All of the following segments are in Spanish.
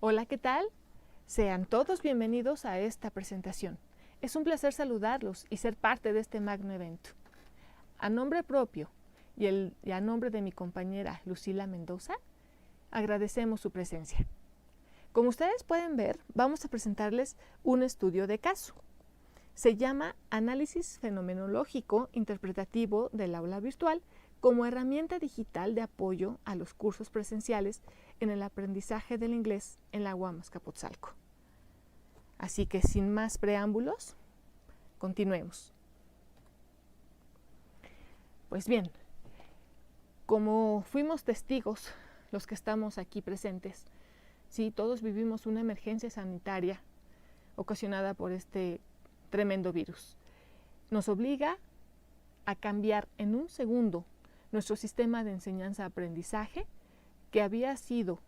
Hola, ¿qué tal? Sean todos bienvenidos a esta presentación. Es un placer saludarlos y ser parte de este magno evento. A nombre propio y a nombre de mi compañera Lucila Mendoza, agradecemos su presencia. Como ustedes pueden ver, vamos a presentarles un estudio de caso. Se llama Análisis Fenomenológico Interpretativo del Aula Virtual como herramienta digital de apoyo a los cursos presenciales en el aprendizaje del inglés en la UAM Azcapotzalco. Así que sin más preámbulos, continuemos. Pues bien, como fuimos testigos los que estamos aquí presentes, sí, todos vivimos una emergencia sanitaria ocasionada por este tremendo virus. Nos obliga a cambiar en un segundo nuestro sistema de enseñanza-aprendizaje, que había sido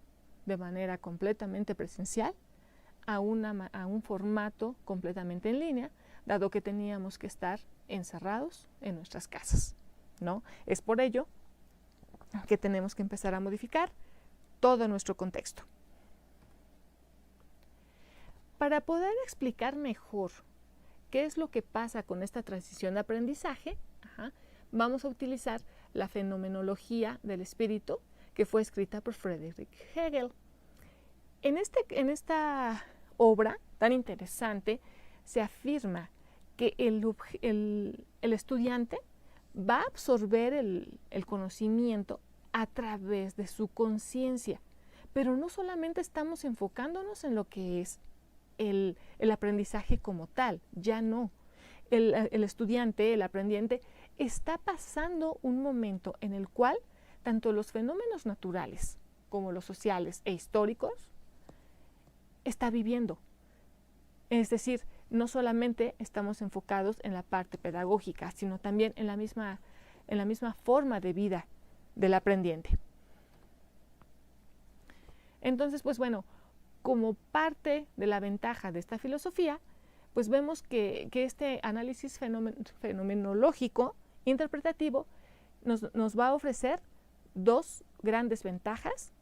de manera completamente presencial, a un formato completamente en línea, dado que teníamos que estar encerrados en nuestras casas, ¿no? Es por ello que tenemos que empezar a modificar todo nuestro contexto. Para poder explicar mejor qué es lo que pasa con esta transición de aprendizaje, vamos a utilizar la fenomenología del espíritu, que fue escrita por Friedrich Hegel. En esta obra tan interesante se afirma que el estudiante va a absorber el conocimiento a través de su conciencia, pero no solamente estamos enfocándonos en lo que es el aprendizaje como tal, ya no. El estudiante, el aprendiente, está pasando un momento en el cual tanto los fenómenos naturales como los sociales e históricos está viviendo. Es decir, no solamente estamos enfocados en la parte pedagógica, sino también en la misma forma de vida del aprendiente. Entonces, pues bueno, como parte de la ventaja de esta filosofía, pues vemos que este análisis fenomenológico interpretativo nos va a ofrecer dos grandes ventajas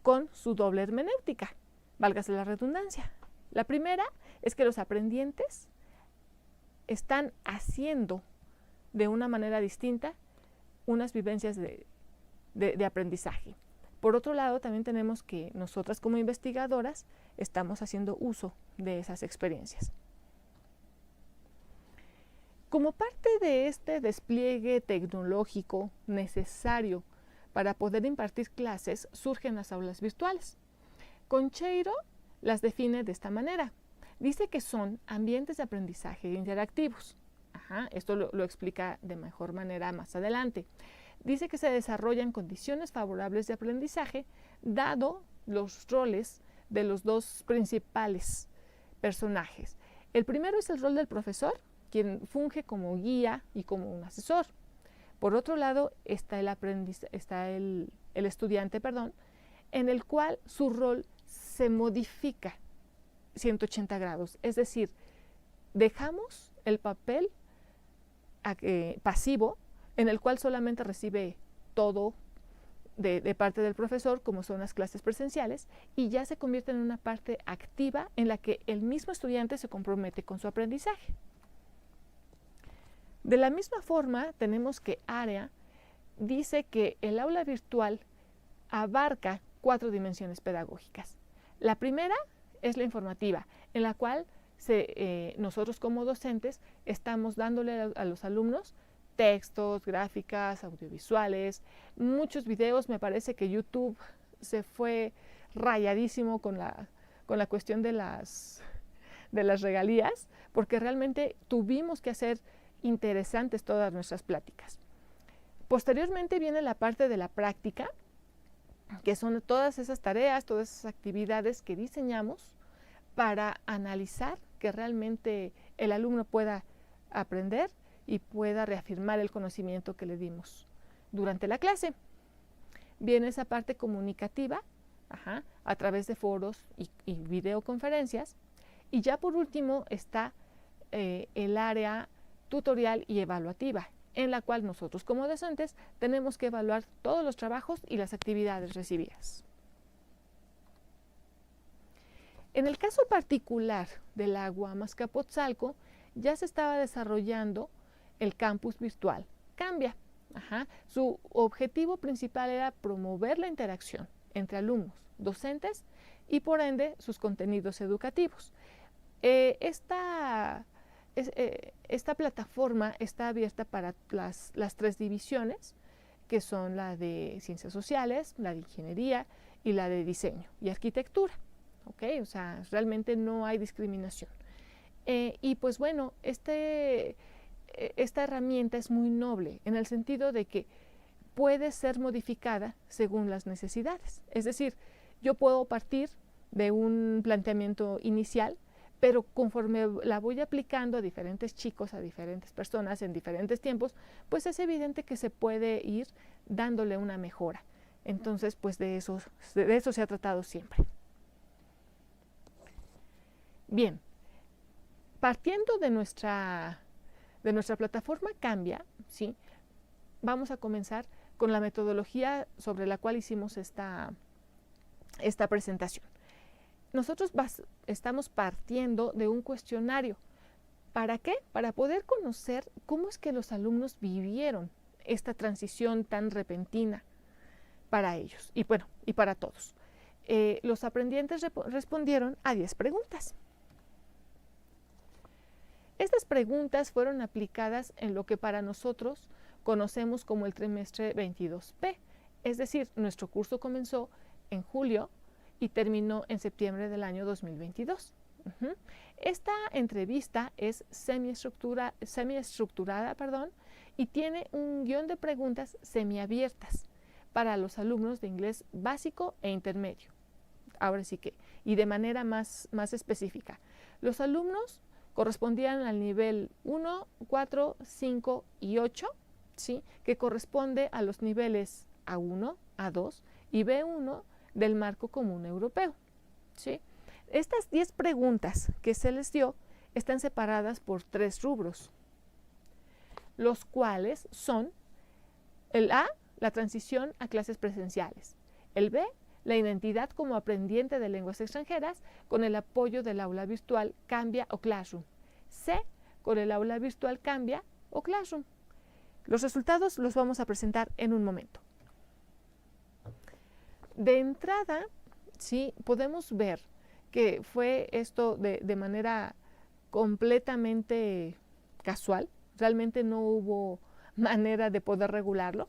con su doble hermenéutica, válgase la redundancia. La primera es que los aprendientes están haciendo de una manera distinta unas vivencias de aprendizaje. Por otro lado, también tenemos que nosotras como investigadoras estamos haciendo uso de esas experiencias. Como parte de este despliegue tecnológico necesario para poder impartir clases, surgen las aulas virtuales. Concheiro las define de esta manera. Dice que son ambientes de aprendizaje interactivos. Esto lo explica de mejor manera más adelante. Dice que se desarrollan condiciones favorables de aprendizaje, dado los roles de los dos principales personajes. El primero es el rol del profesor, quien funge como guía y como un asesor. Por otro lado está el estudiante, en el cual su rol se modifica 180 grados. Es decir, dejamos el papel pasivo, en el cual solamente recibe todo de parte del profesor, como son las clases presenciales, y ya se convierte en una parte activa en la que el mismo estudiante se compromete con su aprendizaje. De la misma forma, tenemos que Area dice que el aula virtual abarca 4 dimensiones pedagógicas. La primera es la informativa, en la cual nosotros como docentes estamos dándole a los alumnos textos, gráficas, audiovisuales, muchos videos. Me parece que YouTube se fue rayadísimo con la cuestión de las regalías, porque realmente tuvimos que hacer interesantes todas nuestras pláticas. Posteriormente viene la parte de la práctica, que son todas esas tareas, todas esas actividades que diseñamos para analizar que realmente el alumno pueda aprender y pueda reafirmar el conocimiento que le dimos durante la clase. Viene esa parte comunicativa, a través de foros y videoconferencias. Y ya por último está el área tutorial y evaluativa, en la cual nosotros como docentes tenemos que evaluar todos los trabajos y las actividades recibidas. En el caso particular de la UAM Azcapotzalco, ya se estaba desarrollando el campus virtual Cambia. Su objetivo principal era promover la interacción entre alumnos, docentes y por ende sus contenidos educativos. Esta plataforma está abierta para las 3 divisiones, que son la de ciencias sociales, la de ingeniería y la de diseño y arquitectura. ¿Okay? O sea, realmente no hay discriminación. Y pues bueno, esta herramienta es muy noble en el sentido de que puede ser modificada según las necesidades. Es decir, yo puedo partir de un planteamiento inicial, pero conforme la voy aplicando a diferentes chicos, a diferentes personas en diferentes tiempos, pues es evidente que se puede ir dándole una mejora. Entonces, pues de eso se ha tratado siempre. Bien, partiendo de nuestra plataforma Cambia, ¿sí? Vamos a comenzar con la metodología sobre la cual hicimos esta presentación. Nosotros estamos partiendo de un cuestionario. ¿Para qué? Para poder conocer cómo es que los alumnos vivieron esta transición tan repentina para ellos y bueno, y para todos. Los aprendientes respondieron a 10 preguntas. Estas preguntas fueron aplicadas en lo que para nosotros conocemos como el trimestre 22P, es decir, nuestro curso comenzó en julio y terminó en septiembre del año 2022. Esta entrevista es semiestructurada, y tiene un guión de preguntas semiabiertas para los alumnos de inglés básico e intermedio. Ahora sí que, y de manera más específica. Los alumnos correspondían al nivel 1, 4, 5 y 8, ¿sí? Que corresponde a los niveles A1, A2 y B1 del marco común europeo, ¿sí? Estas 10 preguntas que se les dio están separadas por 3 rubros, los cuales son el A, la transición a clases presenciales, el B, la identidad como aprendiente de lenguas extranjeras con el apoyo del aula virtual Cambia o Classroom, C, con el aula virtual Cambia o Classroom. Los resultados los vamos a presentar en un momento. De entrada, sí, podemos ver que fue esto de manera completamente casual, realmente no hubo manera de poder regularlo,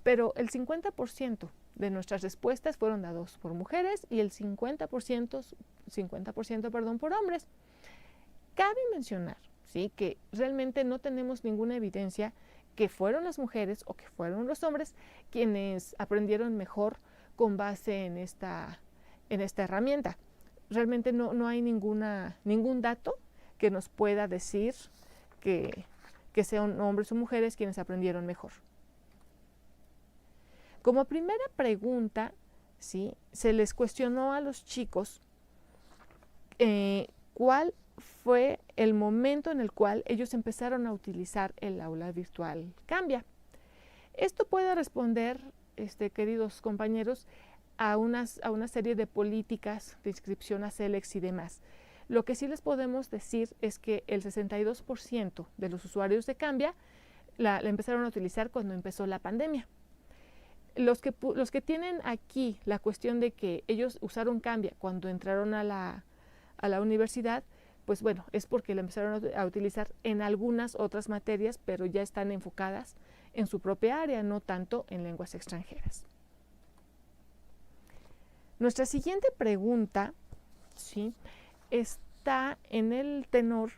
pero el 50% de nuestras respuestas fueron dadas por mujeres y el 50% por hombres. Cabe mencionar, ¿sí?, que realmente no tenemos ninguna evidencia que fueron las mujeres o que fueron los hombres quienes aprendieron mejor con base en esta herramienta. Realmente no hay ningún dato que nos pueda decir que sean hombres o mujeres quienes aprendieron mejor. Como primera pregunta, ¿sí?, se les cuestionó a los chicos cuál fue el momento en el cual ellos empezaron a utilizar el aula virtual Cambia. Esto puede responder, queridos compañeros, a una serie de políticas de inscripción a CELEX y demás. Lo que sí les podemos decir es que el 62% de los usuarios de Cambia la empezaron a utilizar cuando empezó la pandemia. Los que tienen aquí la cuestión de que ellos usaron Cambia cuando entraron a la universidad, pues bueno, es porque la empezaron a utilizar en algunas otras materias, pero ya están enfocadas en su propia área, no tanto en lenguas extranjeras. Nuestra siguiente pregunta, ¿sí?, está en el tenor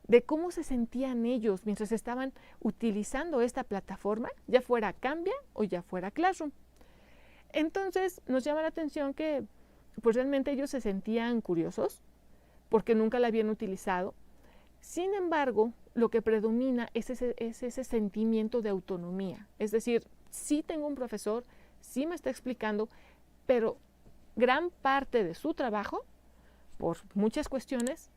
de cómo se sentían ellos mientras estaban utilizando esta plataforma, ya fuera Cambia o ya fuera Classroom. Entonces nos llama la atención que pues realmente ellos se sentían curiosos porque nunca la habían utilizado. Sin embargo, lo que predomina es ese sentimiento de autonomía. Es decir, sí tengo un profesor, sí me está explicando, pero gran parte de su trabajo, por muchas cuestiones,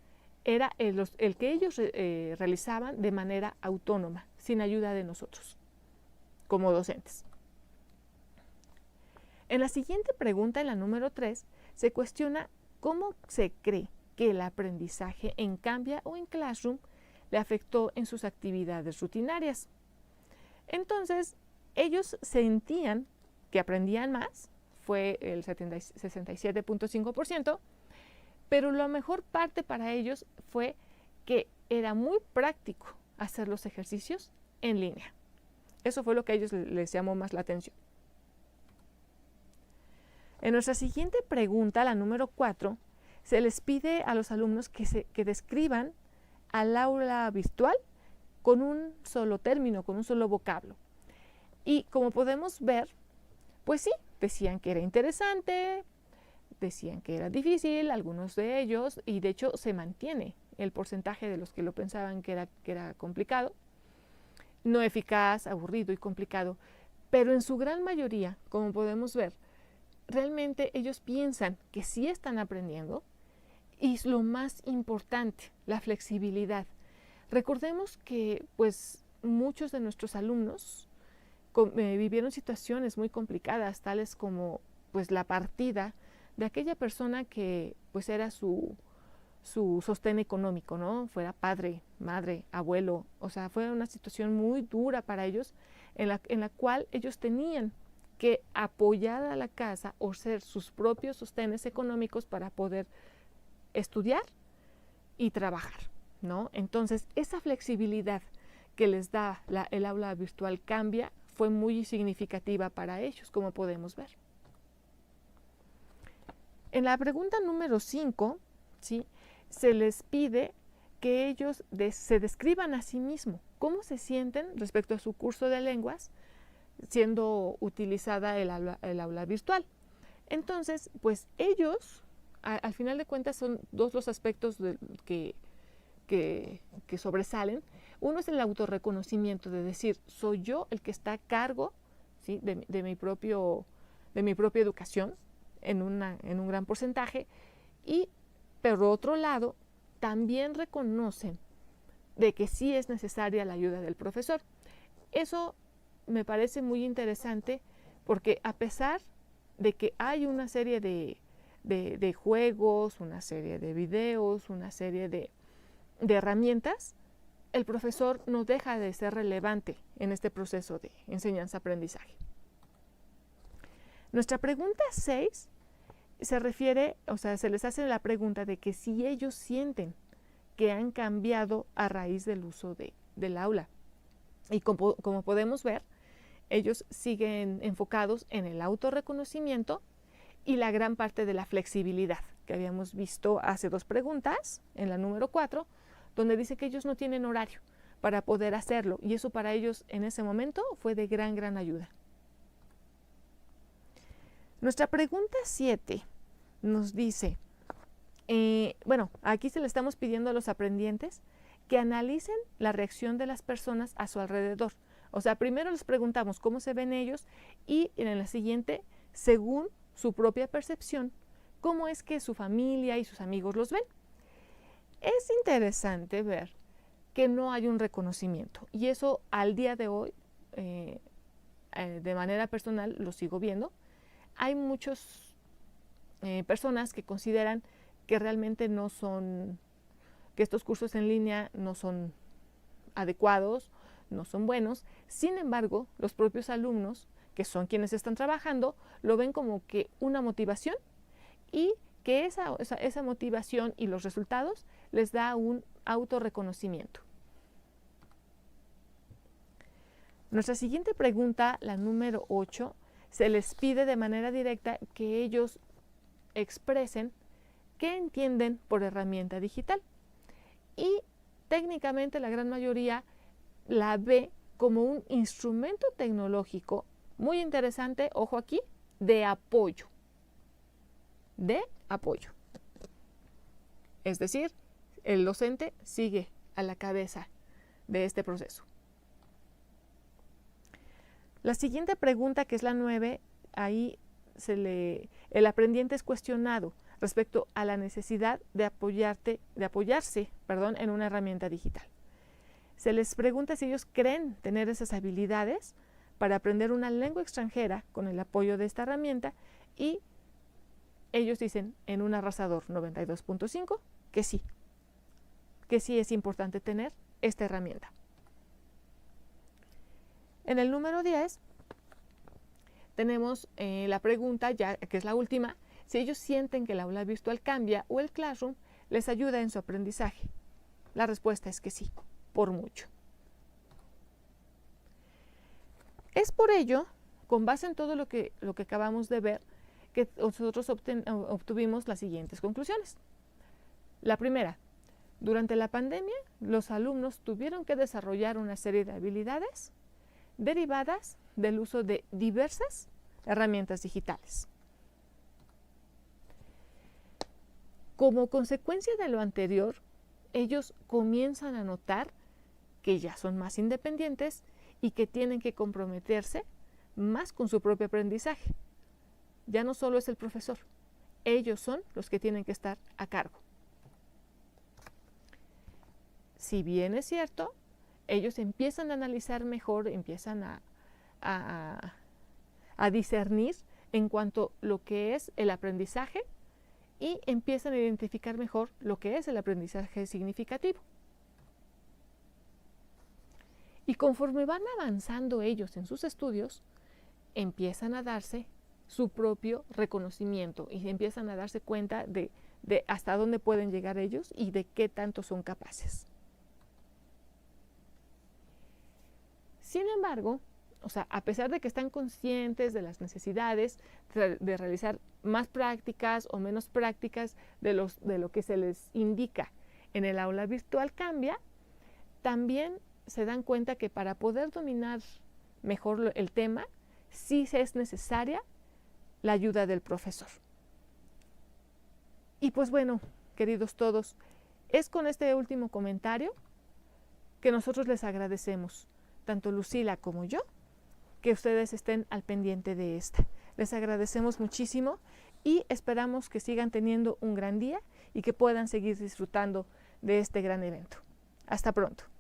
era el que ellos realizaban de manera autónoma, sin ayuda de nosotros, como docentes. En la siguiente pregunta, en la número 3, se cuestiona cómo se cree que el aprendizaje en Cambia o en Classroom le afectó en sus actividades rutinarias. Entonces, ellos sentían que aprendían más, fue el 67.5%, pero la mejor parte para ellos fue que era muy práctico hacer los ejercicios en línea. Eso fue lo que a ellos les llamó más la atención. En nuestra siguiente pregunta, la número 4, se les pide a los alumnos que describan al aula virtual con un solo término, con un solo vocablo. Y como podemos ver, pues sí, decían que era interesante, decían que era difícil, algunos de ellos, y de hecho se mantiene el porcentaje de los que lo pensaban que era complicado, no eficaz, aburrido y complicado, pero en su gran mayoría, como podemos ver, realmente ellos piensan que sí están aprendiendo y es lo más importante, la flexibilidad. Recordemos que pues muchos de nuestros alumnos vivieron situaciones muy complicadas, tales como pues la partida de aquella persona que pues era su sostén económico, ¿no? Fuera padre, madre, abuelo, o sea, fue una situación muy dura para ellos en la cual ellos tenían que apoyar a la casa o ser sus propios sostenes económicos para poder estudiar y trabajar, ¿no? Entonces, esa flexibilidad que les da el aula virtual Cambia fue muy significativa para ellos, como podemos ver. En la pregunta número 5, ¿sí?, se les pide que ellos se describan a sí mismos, cómo se sienten respecto a su curso de lenguas siendo utilizada el aula virtual. Entonces, pues ellos, al final de cuentas, son dos los aspectos que sobresalen. Uno es el autorreconocimiento, de decir, soy yo el que está a cargo, ¿sí?, de mi propia educación en un gran porcentaje, y por otro lado, también reconocen de que sí es necesaria la ayuda del profesor. Eso me parece muy interesante porque a pesar de que hay una serie de juegos, una serie de videos, una serie de herramientas, el profesor no deja de ser relevante en este proceso de enseñanza-aprendizaje. Nuestra pregunta 6 se refiere, o sea, se les hace la pregunta de que si ellos sienten que han cambiado a raíz del uso del aula. Y como podemos ver, ellos siguen enfocados en el autorreconocimiento y la gran parte de la flexibilidad que habíamos visto hace 2 preguntas, en la número 4, donde dice que ellos no tienen horario para poder hacerlo, y eso para ellos en ese momento fue de gran ayuda. Nuestra pregunta 7 nos dice, bueno, aquí se le estamos pidiendo a los aprendientes que analicen la reacción de las personas a su alrededor. O sea, primero les preguntamos cómo se ven ellos y en la siguiente, según su propia percepción, cómo es que su familia y sus amigos los ven. Es interesante ver que no hay un reconocimiento, y eso al día de hoy, de manera personal, lo sigo viendo. Hay muchas personas que consideran que realmente no son, que estos cursos en línea no son adecuados, no son buenos. Sin embargo, los propios alumnos, que son quienes están trabajando, lo ven como que una motivación, y que esa motivación y los resultados les da un autorreconocimiento. Nuestra siguiente pregunta, la número 8, se les pide de manera directa que ellos expresen qué entienden por herramienta digital. Y técnicamente la gran mayoría la ve como un instrumento tecnológico muy interesante, ojo aquí, de apoyo. De apoyo. Es decir, el docente sigue a la cabeza de este proceso. La siguiente pregunta, que es la 9, ahí el aprendiente es cuestionado respecto a la necesidad de apoyarse en una herramienta digital. Se les pregunta si ellos creen tener esas habilidades para aprender una lengua extranjera con el apoyo de esta herramienta, y ellos dicen en un arrasador 92.5 que sí es importante tener esta herramienta. En el número 10 tenemos la pregunta, ya que es la última, si ellos sienten que el aula virtual cambia o el Classroom les ayuda en su aprendizaje. La respuesta es que sí, por mucho. Es por ello, con base en todo lo que acabamos de ver, que nosotros obtuvimos las siguientes conclusiones. La primera, durante la pandemia, los alumnos tuvieron que desarrollar una serie de habilidades derivadas del uso de diversas herramientas digitales. Como consecuencia de lo anterior, ellos comienzan a notar que ya son más independientes y que tienen que comprometerse más con su propio aprendizaje. Ya no solo es el profesor, ellos son los que tienen que estar a cargo. Si bien es cierto, ellos empiezan a analizar mejor, empiezan a discernir en cuanto a lo que es el aprendizaje y empiezan a identificar mejor lo que es el aprendizaje significativo. Y conforme van avanzando ellos en sus estudios, empiezan a darse su propio reconocimiento y empiezan a darse cuenta de hasta dónde pueden llegar ellos y de qué tanto son capaces. Sin embargo, a pesar de que están conscientes de las necesidades de realizar más prácticas o menos prácticas de lo que se les indica en el aula virtual cambia, también se dan cuenta que para poder dominar mejor el tema, sí es necesaria la ayuda del profesor. Y pues bueno, queridos todos, es con este último comentario que nosotros les agradecemos, tanto Lucila como yo, que ustedes estén al pendiente de esta. Les agradecemos muchísimo y esperamos que sigan teniendo un gran día y que puedan seguir disfrutando de este gran evento. Hasta pronto.